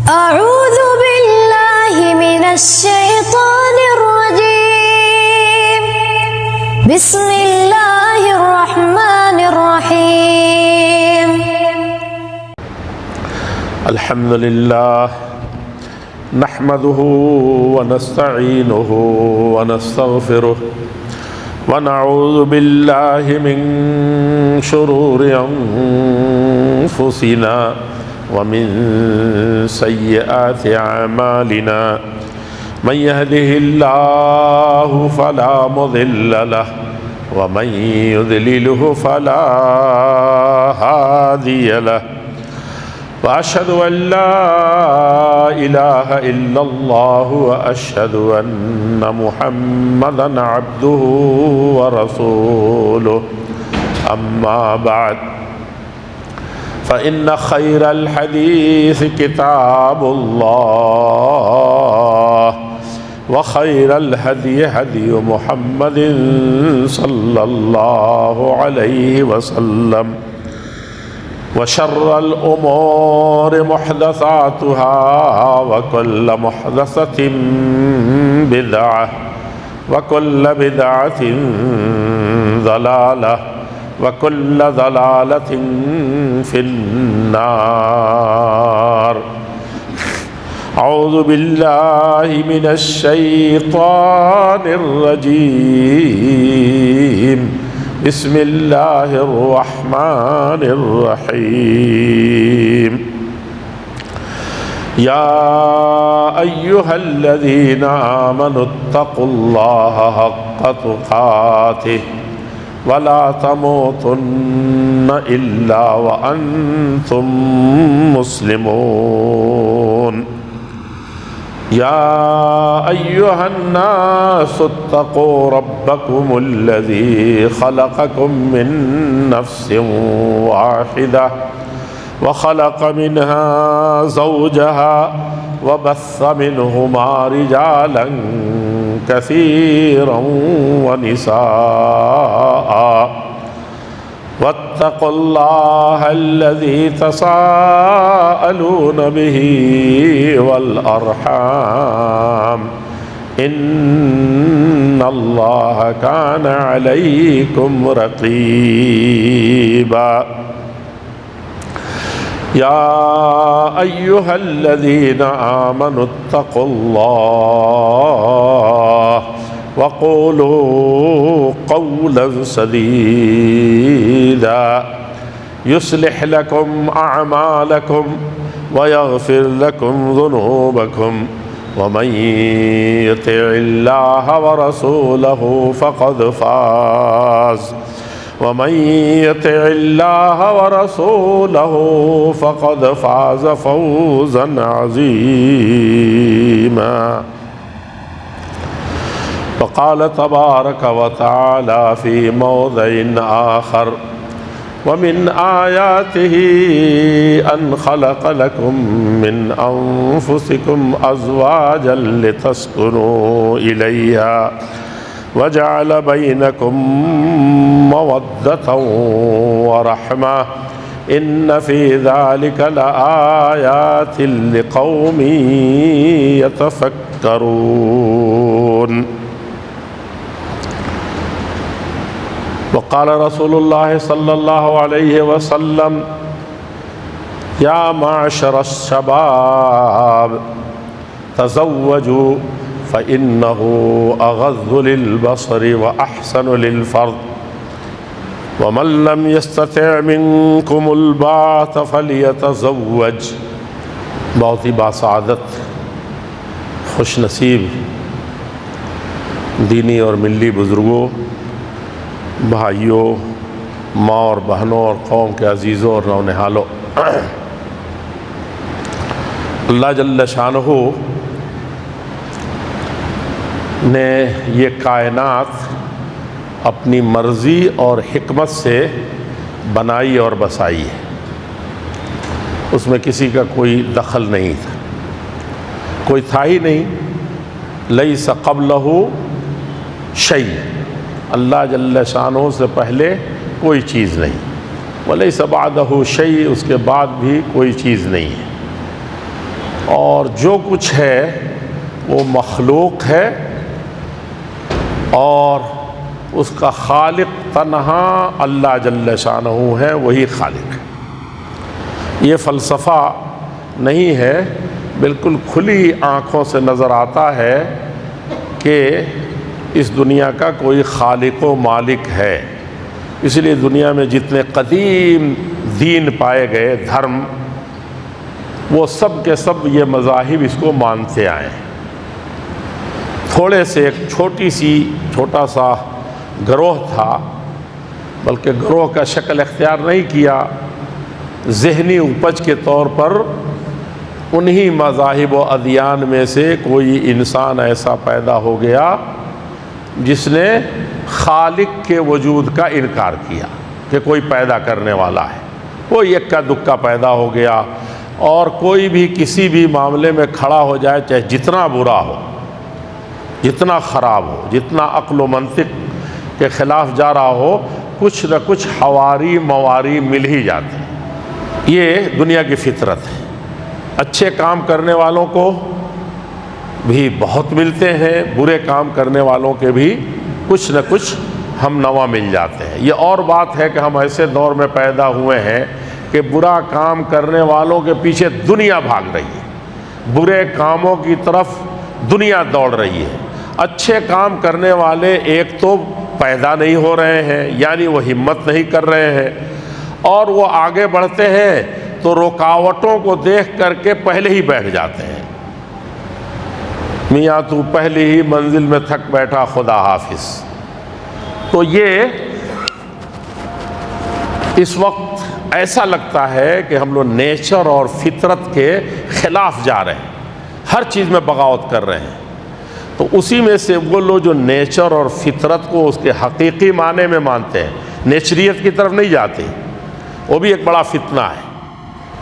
أعوذ بالله من الشيطان الرجيم. بسم الله الرحمن الرحيم. الحمد لله نحمده ونستعينه ونستغفره ونعوذ بالله من شرور أنفسنا ومن سيئات أعمالنا من يهده الله فلا مضل له ومن يضلله فلا هادي له وأشهد أن لا إله إلا الله وأشهد أن محمدًا عبده ورسوله أما بعد فإن خير الحديث كتاب الله وخير الهدي هدي محمد صلى الله عليه وسلم وشر الأمور محدثاتها وكل محدثة بدعة وكل بدعة ضلالة وكل ضلالة في النار. أعوذ بالله من الشيطان الرجيم. بسم الله الرحمن الرحيم. يا أيها الذين آمنوا اتقوا الله حق تقاته ولا تموتن إلا وأنتم مسلمون. يا أيها الناس اتقوا ربكم الذي خلقكم من نفس واحدة وخلق منها زوجها وبث منهما رجالا كثيرا ونساء واتقوا الله الذي تساءلون به والأرحام إن الله كان عليكم رقيبا. يا أيها الذين آمنوا اتقوا الله وقولوا قولا سديدا يصلح لكم أعمالكم ويغفر لكم ذنوبكم ومن يطع الله ورسوله فقد فاز ومن يطع الله ورسوله فقد فاز فوزا عظيما. وقال تبارك وتعالى في موضع آخر ومن آياته أن خلق لكم من أنفسكم أزواجا لتسكنوا إليها وجعل بينكم مودة ورحمة إن في ذلك لآيات لقوم يتفكرون. وقال رسول الله صلى الله عليه وسلم يا معشر الشباب تزوجوا فإنه أغض للبصر وأحسن للفرج ومن لم يستطع منكم الباءة فليتزوج. بہت ہی باسعادت خوش نصیب دینی اور ملی بزرگوں، بھائیوں، ماں اور بہنوں اور قوم کے عزیزوں اور نونہالوں، اللہ جل شانہ نے یہ کائنات اپنی مرضی اور حکمت سے بنائی اور بسائی ہے. اس میں کسی کا کوئی دخل نہیں تھا، کوئی تھا ہی نہیں. لیس قبلہ شیء، اللہ جل شانہ سے پہلے کوئی چیز نہیں. ولیس بعدہ شیء، اس کے بعد بھی کوئی چیز نہیں ہے. اور جو کچھ ہے وہ مخلوق ہے اور اس کا خالق تنہا اللہ جل شانہ ہے، وہی خالق ہے۔ یہ فلسفہ نہیں ہے، بالکل کھلی آنکھوں سے نظر آتا ہے کہ اس دنیا کا کوئی خالق و مالک ہے۔ اس لیے دنیا میں جتنے قدیم دین پائے گئے، دھرم، وہ سب کے سب یہ مذاہب اس کو مانتے آئے ہیں۔ تھوڑے سے ایک چھوٹا سا گروہ تھا، بلکہ گروہ کا شکل اختیار نہیں کیا، ذہنی اپج کے طور پر انہی مذاہب و ادیان میں سے کوئی انسان ایسا پیدا ہو گیا جس نے خالق کے وجود کا انکار کیا کہ کوئی پیدا کرنے والا ہے۔ وہ یکا دکا پیدا ہو گیا، اور کوئی بھی کسی بھی معاملے میں کھڑا ہو جائے، چاہے جتنا برا ہو، جتنا خراب ہو، جتنا عقل و منطق کے خلاف جا رہا ہو، کچھ نہ کچھ حواری مواری مل ہی جاتے ہیں۔ یہ دنیا کی فطرت ہے۔ اچھے کام کرنے والوں کو بھی بہت ملتے ہیں، برے کام کرنے والوں کے بھی کچھ نہ کچھ ہم نوا مل جاتے ہیں۔ یہ اور بات ہے کہ ہم ایسے دور میں پیدا ہوئے ہیں کہ برا کام کرنے والوں کے پیچھے دنیا بھاگ رہی ہے، برے کاموں کی طرف دنیا دوڑ رہی ہے۔ اچھے کام کرنے والے ایک تو پیدا نہیں ہو رہے ہیں، یعنی وہ ہمت نہیں کر رہے ہیں، اور وہ آگے بڑھتے ہیں تو رکاوٹوں کو دیکھ کر کے پہلے ہی بیٹھ جاتے ہیں۔ میاں تو پہلی ہی منزل میں تھک بیٹھا، خدا حافظ۔ تو یہ اس وقت ایسا لگتا ہے کہ ہم لوگ نیچر اور فطرت کے خلاف جا رہے ہیں، ہر چیز میں بغاوت کر رہے ہیں۔ تو اسی میں سے وہ لوگ جو نیچر اور فطرت کو اس کے حقیقی معنی میں مانتے ہیں، نیچریت کی طرف نہیں جاتے، وہ بھی ایک بڑا فتنہ ہے۔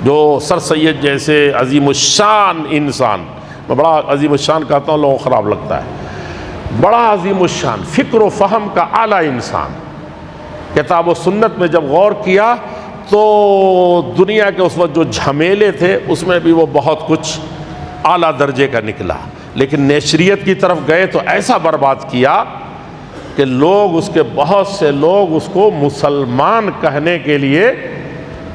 جو سر سید جیسے عظیم الشان انسان، میں بڑا عظیم الشان کہتا ہوں، لوگوں کو خراب لگتا ہے، بڑا عظیم الشان فکر و فہم کا اعلیٰ انسان، کتاب و سنت میں جب غور کیا تو دنیا کے اس وقت جو جھمیلے تھے اس میں بھی وہ بہت کچھ اعلیٰ درجے کا نکلا، لیکن نیچریت کی طرف گئے تو ایسا برباد کیا کہ لوگ اس کے بہت سے لوگ اس کو مسلمان کہنے کے لیے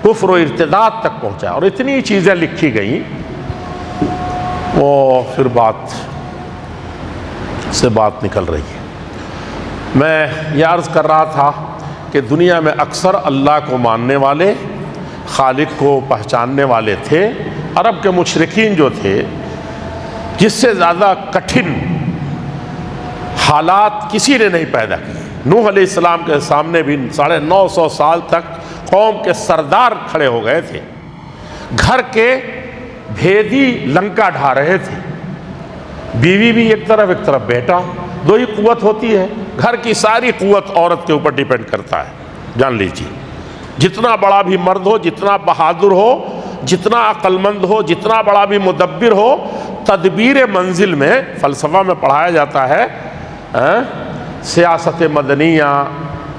کفر و ارتداد تک پہنچا، اور اتنی چیزیں لکھی گئیں، وہ پھر بات سے بات نکل رہی ہے۔ میں یہ عرض کر رہا تھا کہ دنیا میں اکثر اللہ کو ماننے والے، خالق کو پہچاننے والے تھے۔ عرب کے مشرکین جو تھے، جس سے زیادہ کٹھن حالات کسی نے نہیں پیدا کیے۔ نوح علیہ السلام کے سامنے بھی 950 سال تک قوم کے سردار کھڑے ہو گئے تھے، گھر کے بھیدی لنکا ڈھا رہے تھے، بیوی بھی ایک طرف بیٹا، دو ہی قوت ہوتی ہے، گھر کی ساری قوت عورت کے اوپر ڈیپینڈ کرتا ہے۔ جان لیجیے، جتنا بڑا بھی مرد ہو، جتنا بہادر ہو، جتنا عقل مند ہو، جتنا بڑا بھی مدبر ہو، تدبیر منزل میں فلسفہ میں پڑھایا جاتا ہے، سیاست مدنیہ،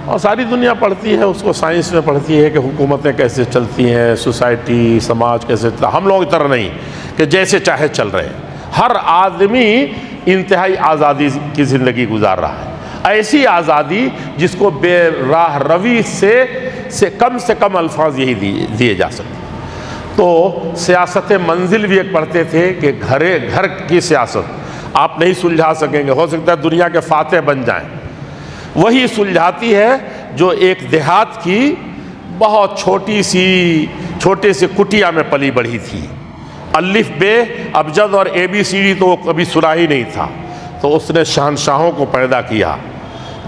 اور ساری دنیا پڑھتی ہے اس کو، سائنس میں پڑھتی ہے کہ حکومتیں کیسے چلتی ہیں، سوسائٹی سماج کیسے چلتا۔ ہم لوگ اتنا نہیں کہ جیسے چاہے چل رہے ہیں، ہر آدمی انتہائی آزادی کی زندگی گزار رہا ہے، ایسی آزادی جس کو بے راہ روی سے کم الفاظ یہی دیے جا سکتے۔ تو سیاست منزل بھی ایک پڑھتے تھے کہ گھر کی سیاست آپ نہیں سلجھا سکیں گے، ہو سکتا ہے دنیا کے فاتح بن جائیں، وہی سلجھاتی ہے جو ایک دیہات کی بہت چھوٹے سے کٹیا میں پلی بڑھی تھی، الف بے ابجد اور اے بی سی ڈی تو وہ کبھی سنا ہی نہیں تھا، تو اس نے شہنشاہوں کو پیدا کیا،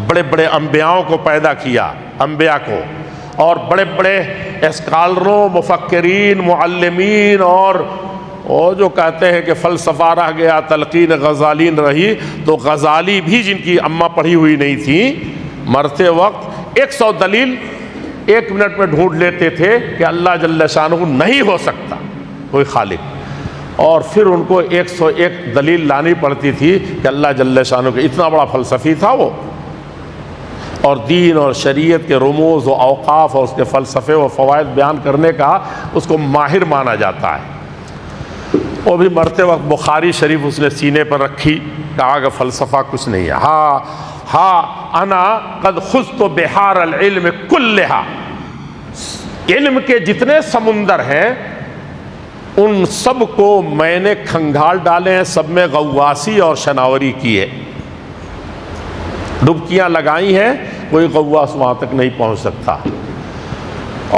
بڑے بڑے انبیاؤں کو پیدا کیا، انبیاء کو، اور بڑے بڑے اسکالروں، مفکرین، معلمین، اور جو کہتے ہیں کہ فلسفہ رہ گیا، تلقین غزالی رہی، تو غزالی بھی جن کی اماں پڑھی ہوئی نہیں تھی، مرتے وقت 100 دلیل 1 منٹ میں ڈھونڈ لیتے تھے کہ اللہ جل شانہ نہیں ہو سکتا کوئی خالق، اور پھر ان کو 101 دلیل لانی پڑتی تھی کہ اللہ جل شانہ کا اتنا بڑا فلسفی تھا وہ، اور دین اور شریعت کے رموز و اوقاف اور اس کے فلسفے و فوائد بیان کرنے کا اس کو ماہر مانا جاتا ہے۔ وہ بھی مرتے وقت بخاری شریف اس نے سینے پر رکھی، کہا کہ فلسفہ کچھ نہیں ہے، ہاں انا قد خذت بحار العلم کلھا، علم کے جتنے سمندر ہیں ان سب کو میں نے کھنگال ڈالے ہیں، سب میں غواصی اور شناوری کی ہے، ڈبکیاں لگائی ہیں، کوئی غواص وہاں تک نہیں پہنچ سکتا۔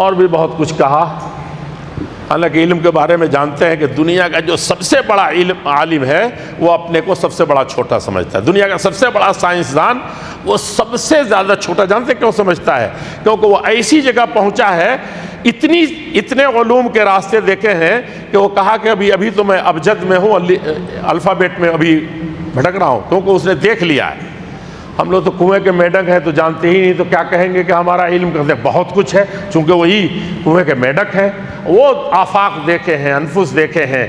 اور بھی بہت کچھ کہا۔ حالانکہ علم کے بارے میں جانتے ہیں کہ دنیا کا جو سب سے بڑا عالم ہے وہ اپنے کو سب سے بڑا چھوٹا سمجھتا ہے، دنیا کا سب سے بڑا سائنسدان وہ سب سے زیادہ چھوٹا، جانتے کیوں سمجھتا ہے؟ کیونکہ وہ ایسی جگہ پہنچا ہے، اتنے علوم کے راستے دیکھے ہیں کہ وہ کہا کہ ابھی تو میں ابجد میں ہوں، الفابیٹ میں ابھی بھٹک رہا ہوں، کیونکہ اس نے دیکھ لیا ہے۔ ہم لوگ تو کنویں کے میڈک ہیں تو جانتے ہی نہیں، تو کیا کہیں گے کہ ہمارا علم کرتے بہت کچھ ہے، چونکہ وہی کنویں کے میڈک ہیں، وہ آفاق دیکھے ہیں، انفس دیکھے ہیں،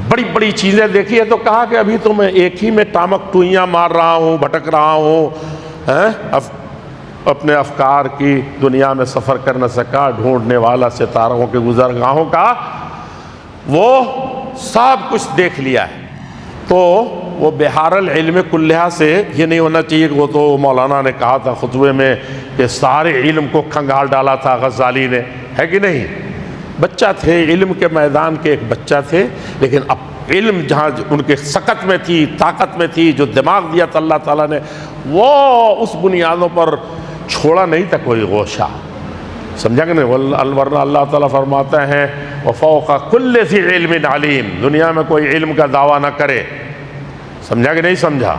بڑی بڑی چیزیں دیکھی ہے، تو کہا کہ ابھی تو میں ایک ہی میں ٹامک ٹوئیاں مار رہا ہوں، بھٹک رہا ہوں، اپنے افکار کی دنیا میں سفر کر نہ سکا، ڈھونڈنے والا ستاروں کے گزرگاہوں کا، وہ سب کچھ دیکھ لیا ہے۔ تو وہ بحار العلم کلھا سے یہ نہیں ہونا چاہیے کہ وہ تو مولانا نے کہا تھا خطبے میں کہ سارے علم کو کھنگال ڈالا تھا غزالی نے، ہے کہ نہیں؟ بچہ تھے، علم کے میدان کے ایک بچہ تھے، لیکن اب علم جہاں ان کے سکت میں تھی، طاقت میں تھی، جو دماغ دیا تھا اللہ تعالیٰ نے، وہ اس بنیادوں پر چھوڑا نہیں تھا کوئی گوشہ، سمجھا کہ نہیں؟ ورنہ اللہ تعالیٰ فرماتے ہیں وَفَوْقَ كُلِّ ذِي عِلْمٍ عَلِيمٍ، دنیا میں کوئی علم کا دعویٰ نہ کرے، سمجھا کہ نہیں سمجھا؟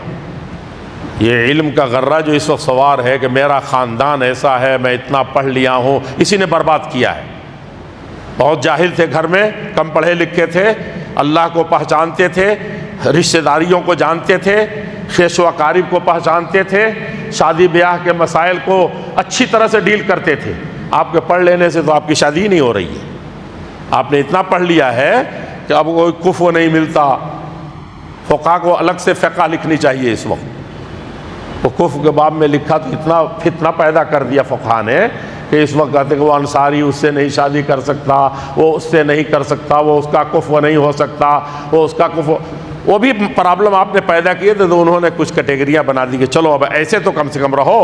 یہ علم کا غرہ جو اس وقت سوار ہے کہ میرا خاندان ایسا ہے، میں اتنا پڑھ لیا ہوں، اسی نے برباد کیا ہے۔ بہت جاہل تھے گھر میں، کم پڑھے لکھے تھے، اللہ کو پہچانتے تھے، رشتہ داریوں کو جانتے تھے، خیش و اقارب کو پہچانتے تھے، شادی بیاہ کے مسائل کو اچھی طرح سے ڈیل کرتے تھے۔ آپ کے پڑھ لینے سے تو آپ کی شادی ہی نہیں ہو رہی ہے، آپ نے اتنا پڑھ لیا ہے کہ اب کوئی کفو نہیں ملتا۔ فقہ کو الگ سے فقہ لکھنی چاہیے اس وقت، وہ کفر کے باب میں لکھا تو اتنا فتنہ پیدا کر دیا فقہ نے کہ اس وقت کہتے کہ وہ انصاری اس سے نہیں شادی کر سکتا، وہ اس سے نہیں کر سکتا، وہ اس کا کفو نہیں ہو سکتا، وہ اس کا کفو، وہ بھی پرابلم آپ نے پیدا کیے تھے، تو انہوں نے کچھ کیٹیگریاں بنا دی کہ چلو اب ایسے تو کم سے کم رہو۔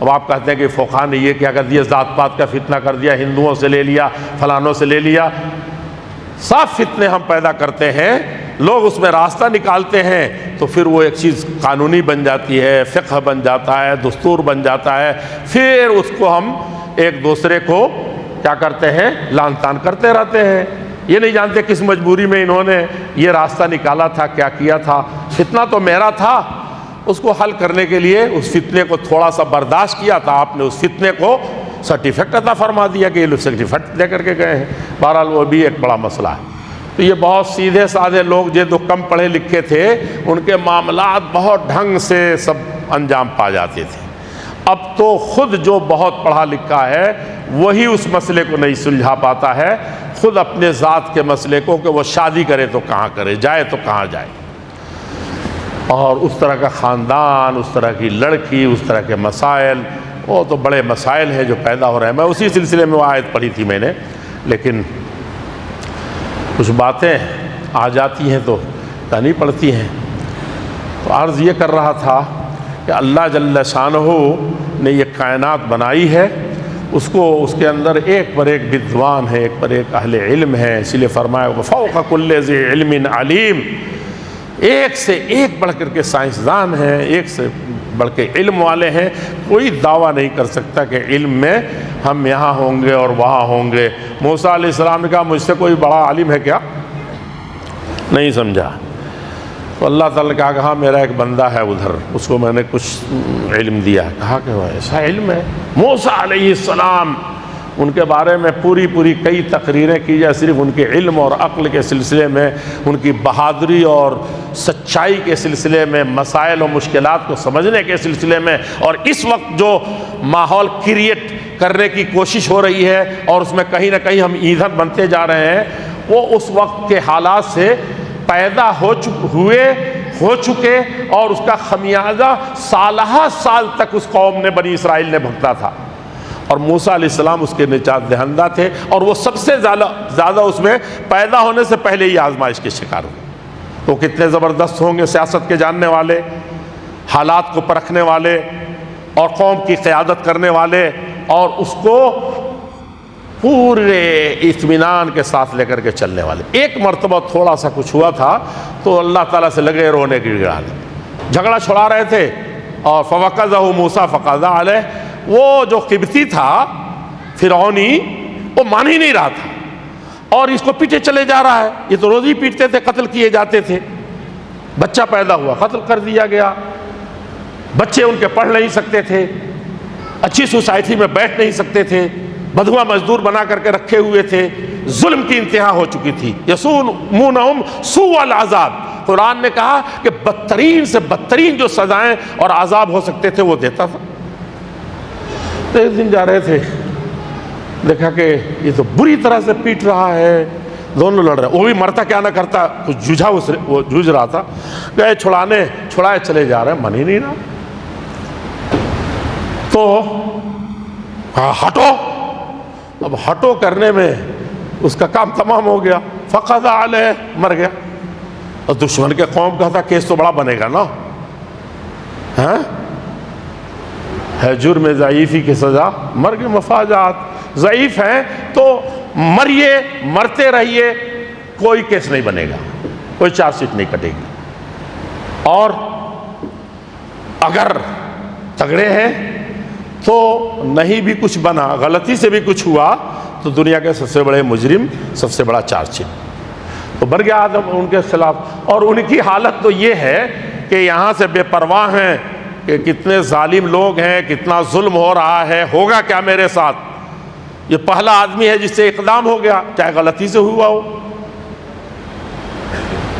اب آپ کہتے ہیں کہ فقہ نے یہ کیا کر دیا، ذات پات کا فتنہ کر دیا، ہندوؤں سے لے لیا، فلانوں سے لے لیا، صاف فتنے ہم پیدا کرتے ہیں، لوگ اس میں راستہ نکالتے ہیں، تو پھر وہ ایک چیز قانونی بن جاتی ہے، فقہ بن جاتا ہے، دستور بن جاتا ہے، پھر اس کو ہم ایک دوسرے کو کیا کرتے ہیں، لان تان کرتے رہتے ہیں۔ یہ نہیں جانتے کس مجبوری میں انہوں نے یہ راستہ نکالا تھا، کیا کیا تھا۔ فتنہ تو میرا تھا، اس کو حل کرنے کے لیے اس فتنے کو تھوڑا سا برداشت کیا تھا، آپ نے اس فتنے کو سرٹیفکیٹ عطا فرما دیا کہ یہ لوگ سرٹیفکیٹ دے کر کے گئے ہیں۔ بہرحال وہ بھی ایک بڑا مسئلہ ہے۔ تو یہ بہت سیدھے سادھے لوگ جو کم پڑھے لکھے تھے، ان کے معاملات بہت ڈھنگ سے سب انجام پا جاتے تھے۔ اب تو خود جو بہت پڑھا لکھا ہے وہی اس مسئلے کو نہیں سلجھا پاتا ہے، خود اپنے ذات کے مسئلے کو، کہ وہ شادی کرے تو کہاں کرے، جائے تو کہاں جائے، اور اس طرح کا خاندان، اس طرح کی لڑکی، اس طرح کے مسائل، وہ تو بڑے مسائل ہیں جو پیدا ہو رہے ہیں۔ میں اسی سلسلے میں وہ آیت پڑھی تھی میں نے، لیکن کچھ باتیں آ جاتی ہیں تو کہنی پڑتی ہیں۔ تو عرض یہ کر رہا تھا کہ اللہ جل شانہ نے یہ کائنات بنائی ہے، اس کو اس کے اندر ایک پر ایک بدوان ہے، ایک پر ایک اہل علم ہے، اس لیے فرمایا وَفَوْقَ كُلِّ ذِي عِلْمٍ عَلِيمٍ، ایک سے ایک بڑھ کر کے سائنسدان ہیں، ایک سے بڑھ کے علم والے ہیں۔ کوئی دعویٰ نہیں کر سکتا کہ علم میں ہم یہاں ہوں گے اور وہاں ہوں گے۔ موسیٰ علیہ السلام نے کہا مجھ سے کوئی بڑا عالم ہے کیا؟ نہیں سمجھا۔ تو اللہ تعالیٰ نے کہا کہ ہاں میرا ایک بندہ ہے ادھر، اس کو میں نے کچھ علم دیا۔ کہا کہ وہ ایسا علم ہے؟ موسیٰ علیہ السلام، ان کے بارے میں پوری کئی تقریریں کی جائے، صرف ان کے علم اور عقل کے سلسلے میں، ان کی بہادری اور سچائی کے سلسلے میں، مسائل و مشکلات کو سمجھنے کے سلسلے میں، اور اس وقت جو ماحول کریٹ کرنے کی کوشش ہو رہی ہے اور اس میں کہیں نہ کہیں ہم ایندھن بنتے جا رہے ہیں، وہ اس وقت کے حالات سے پیدا ہو چکے، اور اس کا خمیازہ سالہ سال تک اس قوم نے، بنی اسرائیل نے بھگتا تھا۔ اور موسیٰ علیہ السلام اس کے نجات دہندہ تھے، اور وہ سب سے زیادہ اس میں پیدا ہونے سے پہلے ہی آزمائش کے شکار ہوئے۔ وہ کتنے زبردست ہوں گے، سیاست کے جاننے والے، حالات کو پرکھنے والے، اور قوم کی قیادت کرنے والے، اور اس کو پورے اطمینان کے ساتھ لے کر کے چلنے والے۔ ایک مرتبہ تھوڑا سا کچھ ہوا تھا تو اللہ تعالیٰ سے لگے رونے گڑگڑانے، جھگڑا چھڑا رہے تھے، اور فوقظہ موسیٰ فقضى علیہ، وہ جو قبطی تھا فرعونی، وہ مان ہی نہیں رہا تھا، اور اس کو پیٹے چلے جا رہا ہے۔ یہ تو روز ہی پیٹتے تھے، قتل کیے جاتے تھے۔ بچہ پیدا ہوا، قتل کر دیا گیا، بچے ان کے پڑھ نہیں سکتے تھے، اچھی سوسائٹی میں بیٹھ نہیں سکتے تھے، بدھوا مزدور بنا کر کے رکھے ہوئے تھے، ظلم کی انتہا ہو چکی تھی۔ یسومونہم سوء العذاب، قرآن نے کہا کہ بدترین سے بدترین جو سزائیں اور عذاب ہو سکتے تھے وہ دیتا تھا۔ تو ایک دن جا رہے تھے، دیکھا کہ یہ تو بری طرح سے پیٹ رہا ہے، دونوں لڑ رہے، وہ بھی مرتا کیا نہ کرتا، کچھ وہ جوجھ رہا تھا، گئے چھڑائے چلے جا رہے ہیں، من ہی نہیں رہا۔ تو کہا ہٹو، اب ہٹو کرنے میں اس کا کام تمام ہو گیا، فقضى علیہ، مر گیا۔ اور دشمن کے قوم کا تھا کیس تو بڑا بنے گا نا، ہاں، ہے جرم ضعیفی کی سزا مرگ مفاجات، ضعیف ہیں تو مریے، مرتے رہیے، کوئی کیس نہیں بنے گا، کوئی چارج شیٹ نہیں کٹے گی، اور اگر تگڑے ہیں تو نہیں بھی کچھ بنا، غلطی سے بھی کچھ ہوا تو دنیا کے سب سے بڑے مجرم، سب سے بڑا چارج شیٹ تو بن گیا آدم ان کے خلاف۔ اور ان کی حالت تو یہ ہے کہ یہاں سے بے پرواہ ہیں کہ کتنے ظالم لوگ ہیں، کتنا ظلم ہو رہا ہے، ہوگا کیا میرے ساتھ۔ یہ پہلا آدمی ہے جس سے اقدام ہو گیا، چاہے غلطی سے ہوا ہو،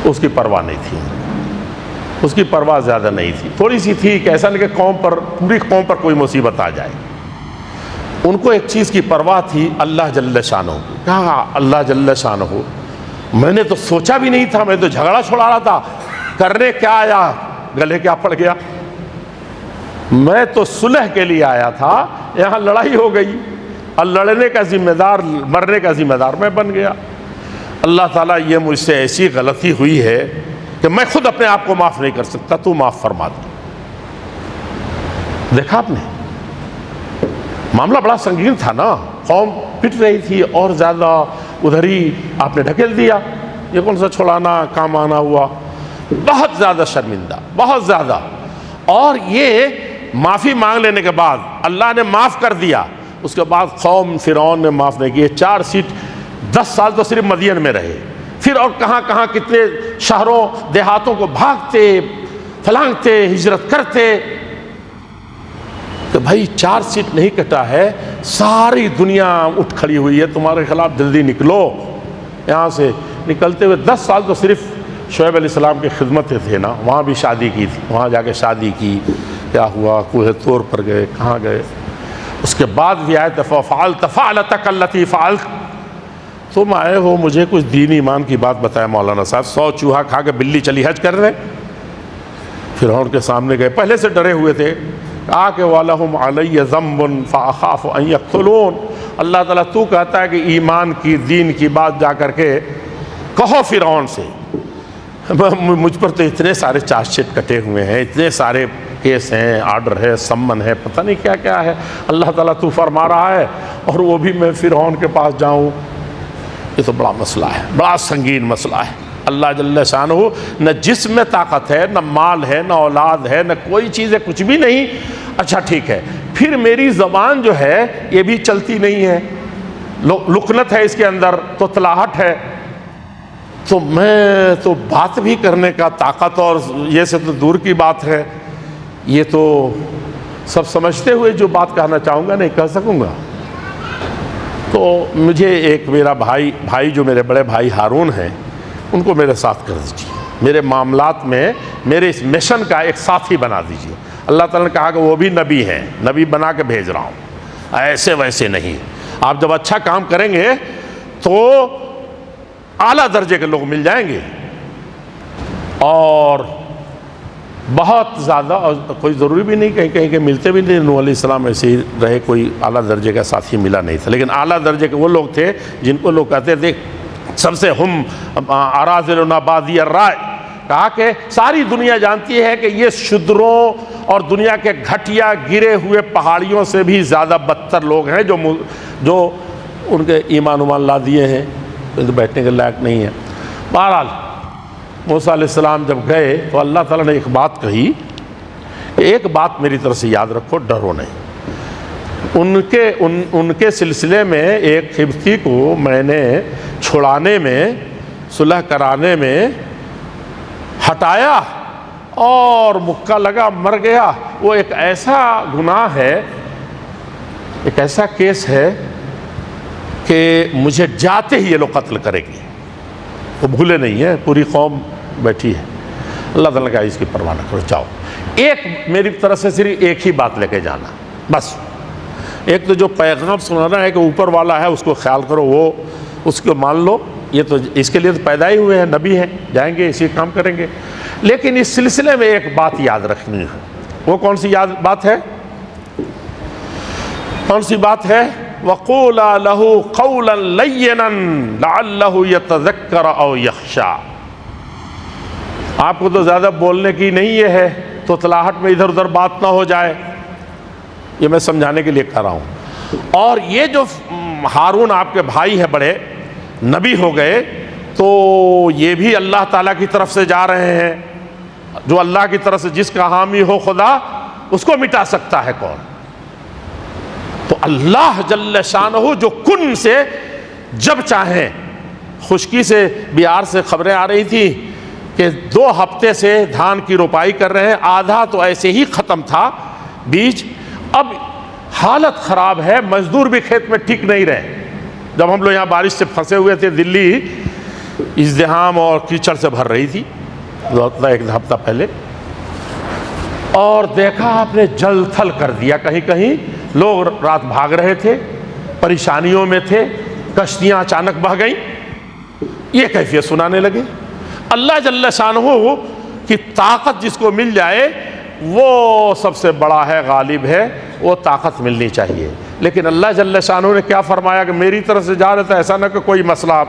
اس کی پرواہ نہیں تھی، اس کی پرواہ زیادہ نہیں تھی، تھوڑی سی تھی کہ ایسا نہیں کہ قوم پر، پوری قوم پر کوئی مصیبت آ جائے۔ ان کو ایک چیز کی پرواہ تھی، اللہ جل شانہ، کہا اللہ جل شانہ، میں نے تو سوچا بھی نہیں تھا، میں تو جھگڑا چھڑا رہا تھا، کرنے کیا آیا، گلے کیا پڑ گیا، میں تو صلح کے لیے آیا تھا، یہاں لڑائی ہو گئی، اور لڑنے کا ذمہ دار، مرنے کا ذمہ دار میں بن گیا۔ اللہ تعالیٰ یہ مجھ سے ایسی غلطی ہوئی ہے کہ میں خود اپنے آپ کو معاف نہیں کر سکتا، تو معاف فرما دے۔ دیکھا آپ نے معاملہ بڑا سنگین تھا نا، قوم پٹ رہی تھی اور زیادہ ادھر ہی آپ نے ڈھکیل دیا، یہ کون سا چھوڑانا کام آنا ہوا، بہت زیادہ شرمندہ، بہت زیادہ۔ اور یہ معافی مانگ لینے کے بعد اللہ نے معاف کر دیا، اس کے بعد قوم فرعون نے معاف نہیں کیے، 4 سیٹ 10 سال تو صرف مدین میں رہے، پھر اور کہاں کہاں کتنے شہروں دیہاتوں کو بھاگتے پھلانگتے ہجرت کرتے کہ بھائی 4 سیٹ نہیں کٹا ہے، ساری دنیا اٹھ کھڑی ہوئی ہے تمہارے خلاف، جلدی نکلو یہاں سے۔ نکلتے ہوئے 10 سال تو صرف شعیب علیہ السلام کی خدمتیں تھے نا، وہاں بھی شادی کی تھی، وہاں جا کے شادی کی، کیا ہوا، کوہ طور پر گئے، کہاں گئے، اس کے بعد بھی آئے فَفَعَلْتَ فَعْلَتَكَ الَّتِي فَعَلْتَ، تم آئے ہو مجھے کچھ دین ایمان کی بات بتائے مولانا صاحب، 100 چوہا کھا کے بلی چلی حج کر رہے۔ فرعون کے سامنے گئے، پہلے سے ڈرے ہوئے تھے، کہا کہ وَلَهُمْ عَلَيَّ ذَنْبٌ فَأَخَافُ أَن يَقْتُلُونَ، اللہ تعالیٰ تو کہتا ہے کہ ایمان کی، دین کی بات جا کر کے کہو فرعون سے، مجھ پر تو اتنے سارے چارج شیٹ کٹے ہوئے ہیں، اتنے سارے کیس ہیں، آرڈر ہے، سمن ہے، پتہ نہیں کیا کیا ہے، اللہ تعالیٰ تو فرما رہا ہے اور وہ بھی میں فرعون کے پاس جاؤں، یہ تو بڑا مسئلہ ہے، بڑا سنگین مسئلہ ہے۔ اللہ جل شانہ نہ جسم میں طاقت ہے، نہ مال ہے، نہ اولاد ہے، نہ کوئی چیز ہے، کچھ بھی نہیں، اچھا ٹھیک ہے، پھر میری زبان جو ہے یہ بھی چلتی نہیں ہے، لکنت ہے اس کے اندر، تو تلاہٹ ہے، تو میں تو بات بھی کرنے کا طاقت اور یہ سے تو دور کی بات ہے، یہ تو سب سمجھتے ہوئے جو بات کہنا چاہوں گا نہیں کہہ سکوں گا۔ تو مجھے ایک میرا بھائی جو میرے بڑے بھائی ہارون ہیں، ان کو میرے ساتھ کر دیجیے، میرے معاملات میں میرے اس مشن کا ایک ساتھی بنا دیجیے۔ اللہ تعالیٰ نے کہا کہ وہ بھی نبی ہیں، نبی بنا کے بھیج رہا ہوں، ایسے ویسے نہیں، آپ جب اچھا کام کریں گے تو اعلیٰ درجے کے لوگ مل جائیں گے۔ اور بہت زیادہ، اور کوئی ضروری بھی نہیں کہیں کہیں کہ ملتے بھی نہیں، نوح علیہ السلام ایسے ہی رہے، کوئی اعلیٰ درجے کا ساتھی ملا نہیں تھا، لیکن اعلیٰ درجے کے وہ لوگ تھے جن کو لوگ کہتے تھے سب سے ہم اراذلنا بادی الرائے، کہا کہ ساری دنیا جانتی ہے کہ یہ شدروں اور دنیا کے گھٹیا گرے ہوئے پہاڑیوں سے بھی زیادہ بدتر لوگ ہیں جو ان کے ایمان لا دیے ہیں، تو بیٹھنے کے لائق نہیں ہے۔ بہرحال موسیٰ علیہ السلام جب گئے تو اللہ تعالیٰ نے ایک بات کہی کہ ایک بات میری طرف سے یاد رکھو، ڈرو نہیں۔ ان کے سلسلے میں ایک قبطی کو میں نے چھڑانے میں، صلح کرانے میں ہٹایا اور مکہ لگا، مر گیا۔ وہ ایک ایسا گناہ ہے، ایک ایسا کیس ہے کہ مجھے جاتے ہی یہ لوگ قتل کریں گے۔ وہ بھولے نہیں ہیں، پوری قوم بیٹھی ہے۔ اللہ تعالیٰ کا اس کی پرواہ نہ کرو، جاؤ۔ ایک میری طرف سے صرف ایک ہی بات لے کے جانا، بس۔ ایک تو جو پیغام سنانا ہے کہ اوپر والا ہے، اس کو خیال کرو، وہ اس کو مان لو، یہ تو اس کے لیے تو پیدا ہی ہوئے ہیں، نبی ہیں، جائیں گے اسی کام کریں گے۔ لیکن اس سلسلے میں ایک بات یاد رکھنی ہے۔ وہ کون سی بات ہے؟ کون سی بات ہے؟ وَقُولَا لَهُ قَوْلًا لَيِّنًا لَعَلَّهُ يَتَذَكَّرُ أَوْ يَخْشَىٰ۔ آپ کو تو زیادہ بولنے کی نہیں یہ ہے، تو تلاہٹ میں ادھر ادھر بات نہ ہو جائے، یہ میں سمجھانے کے لیے کہہ رہا ہوں۔ اور یہ جو ہارون آپ کے بھائی ہیں، بڑے نبی ہو گئے، تو یہ بھی اللہ تعالیٰ کی طرف سے جا رہے ہیں۔ جو اللہ کی طرف سے جس کا حامی ہو خدا، اس کو مٹا سکتا ہے کون؟ تو اللہ جل شانہ جو کن سے جب چاہیں، خشکی سے بہار سے خبریں آ رہی تھی کہ 2 ہفتے سے دھان کی روپائی کر رہے ہیں، آدھا تو ایسے ہی ختم تھا بیج، اب حالت خراب ہے، مزدور بھی کھیت میں ٹھیک نہیں رہے۔ جب ہم لوگ یہاں بارش سے پھنسے ہوئے تھے، دلی ازدحام اور کیچڑ سے بھر رہی تھی 1 ہفتہ پہلے، اور دیکھا آپ نے جل تھل کر دیا، کہیں کہیں لوگ رات بھاگ رہے تھے، پریشانیوں میں تھے، کشتیاں اچانک بہہ گئیں، یہ کیفیت سنانے لگے۔ اللہ جل شانہ کی طاقت جس کو مل جائے وہ سب سے بڑا ہے، غالب ہے، وہ طاقت ملنی چاہیے۔ لیکن اللہ جل شانہ نے کیا فرمایا کہ میری طرف سے جا رہا تھا، ایسا نہ کہ کوئی مسئلہ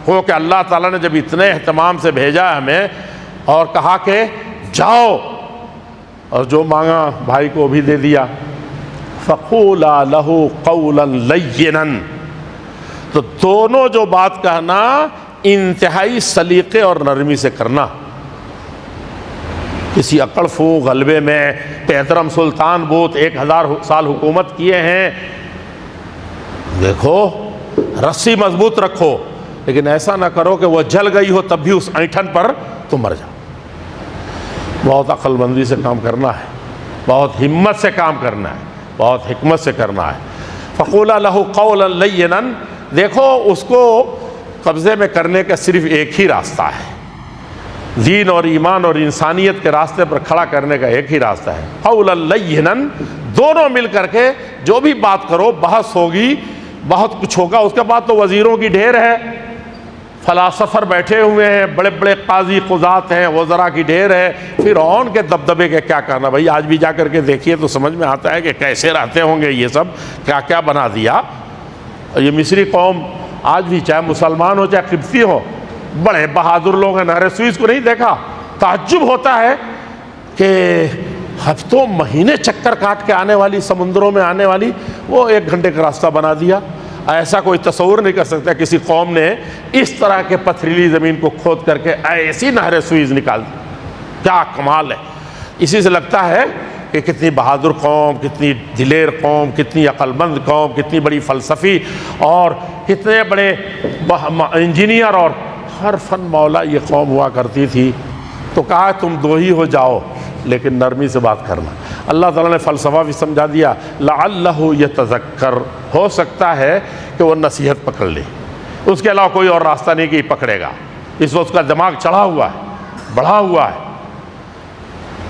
ہو کہ اللہ تعالیٰ نے جب اتنے اہتمام سے بھیجا ہمیں اور کہا کہ جاؤ، اور جو مانگا بھائی کو بھی دے دیا۔ فَقُولَا لَهُ قَوْلًا لَيِّنًا، تو دونوں جو بات کہنا انتہائی سلیقے اور نرمی سے کرنا۔ کسی اکڑ فو غلبے میں پیدرم سلطان بوت 1000 سال حکومت کیے ہیں، دیکھو رسی مضبوط رکھو، لیکن ایسا نہ کرو کہ وہ جل گئی ہو تب بھی اس اینٹھن پر تم مر جاؤ۔ بہت عقل مندی سے کام کرنا ہے، بہت ہمت سے کام کرنا ہے، بہت حکمت سے کرنا ہے۔ فَقُولَا لَهُ قَوْلًا لَيِّنًا، دیکھو اس کو قبضے میں کرنے کا صرف ایک ہی راستہ ہے، دین اور ایمان اور انسانیت کے راستے پر کھڑا کرنے کا ایک ہی راستہ ہے۔ قَوْلًا لَيِّنًا، دونوں مل کر کے جو بھی بات کرو، بحث ہوگی، بہت کچھ ہوگا، اس کے بعد تو وزیروں کی ڈھیر ہے، فلاسفر بیٹھے ہوئے ہیں، بڑے بڑے قاضی قضات ہیں، وزراء کی ڈھیر ہے، فرعون کے دبدبے کے کیا کرنا بھائی، آج بھی جا کر کے دیکھیے تو سمجھ میں آتا ہے کہ کیسے رہتے ہوں گے یہ سب، کیا کیا بنا دیا۔ یہ مصری قوم آج بھی چاہے مسلمان ہو چاہے قبطی ہو، بڑے بہادر لوگ ہیں۔ نہر سوئز کو نہیں دیکھا؟ تعجب ہوتا ہے کہ ہفتوں مہینے چکر کاٹ کے آنے والی، سمندروں میں آنے والی، وہ 1 گھنٹے کا راستہ بنا دیا۔ ایسا کوئی تصور نہیں کر سکتا کسی قوم نے اس طرح کے پتھریلی زمین کو کھود کر کے ایسی نہر سوئز نکال دی، کیا کمال ہے۔ اسی سے لگتا ہے کہ کتنی بہادر قوم، کتنی دلیر قوم، کتنی عقل مند قوم، کتنی بڑی فلسفی اور کتنے بڑے انجینئر اور ہر فن مولا یہ قوم ہوا کرتی تھی۔ تو کہا تم 2 ہی ہو جاؤ، لیکن نرمی سے بات کرنا۔ اللہ تعالیٰ نے فلسفہ بھی سمجھا دیا، لعلہ یتذکر، ہو سکتا ہے کہ وہ نصیحت پکڑ لے، اس کے علاوہ کوئی اور راستہ نہیں کہ پکڑے گا، اس وقت اس کا دماغ چڑھا ہوا ہے، بڑھا ہوا ہے۔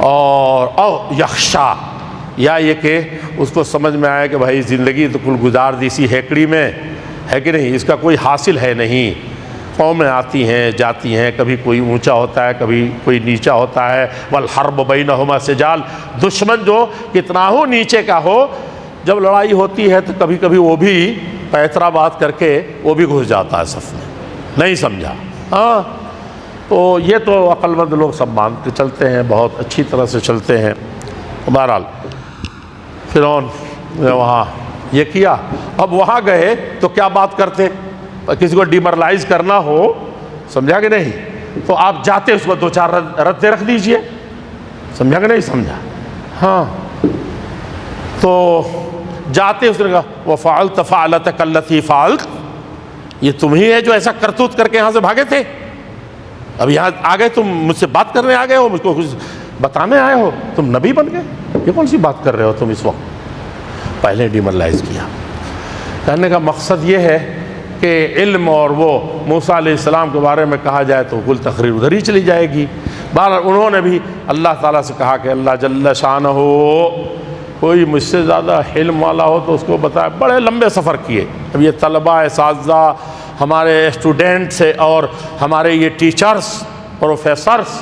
اور او یخشا، یا یہ کہ اس کو سمجھ میں آیا کہ بھائی زندگی تو کل گزار دی سی ہیکڑی میں ہے کہ نہیں، اس کا کوئی حاصل ہے نہیں، قومیں آتی ہیں جاتی ہیں، کبھی کوئی اونچا ہوتا ہے کبھی کوئی نیچا ہوتا ہے، والحرب بینہما سجال، دشمن جو کتنا ہو نیچے کا ہو، جب لڑائی ہوتی ہے تو کبھی کبھی وہ بھی پیترا بات کر کے وہ بھی گھس جاتا ہے صف میں، نہیں سمجھا۔ ہاں تو یہ تو عقل مند لوگ سب مان کے چلتے ہیں، بہت اچھی طرح سے چلتے ہیں۔ بہرحال فرعون نے وہاں یہ کیا، اب وہاں گئے تو کیا بات کرتے، کسی کو ڈیمورلائز کرنا ہو، سمجھا کہ نہیں، تو آپ جاتے اس کو دو چار ردے رکھ دیجئے، سمجھا کہ نہیں سمجھا۔ ہاں تو جاتے اس نے کہا وَفَعَلْتَ فَعْلَتَكَ الَّتِي فَعَلْتَ، یہ تم ہی ہے جو ایسا کرتوت کر کے یہاں سے بھاگے تھے، اب یہاں آ گئے، تم مجھ سے بات کرنے آ گئے ہو، مجھ کو کچھ بتانے آئے ہو، تم نبی بن گئے، یہ کون سی بات کر رہے ہو تم اس وقت۔ پہلے ڈیمورلائز کیا۔ کہنے کا مقصد یہ ہے کہ علم اور وہ موسیٰ علیہ السلام کے بارے میں کہا جائے تو کل تقریر ادھر ہی چلی جائے گی۔ بہرحال انہوں نے بھی اللہ تعالیٰ سے کہا کہ اللہ جل شانہ ہو، کوئی مجھ سے زیادہ علم والا ہو تو اس کو بتائے۔ بڑے لمبے سفر کیے۔ اب یہ طلباء اساتذہ، ہمارے اسٹوڈنٹس اور ہمارے یہ ٹیچرز، پروفیسرز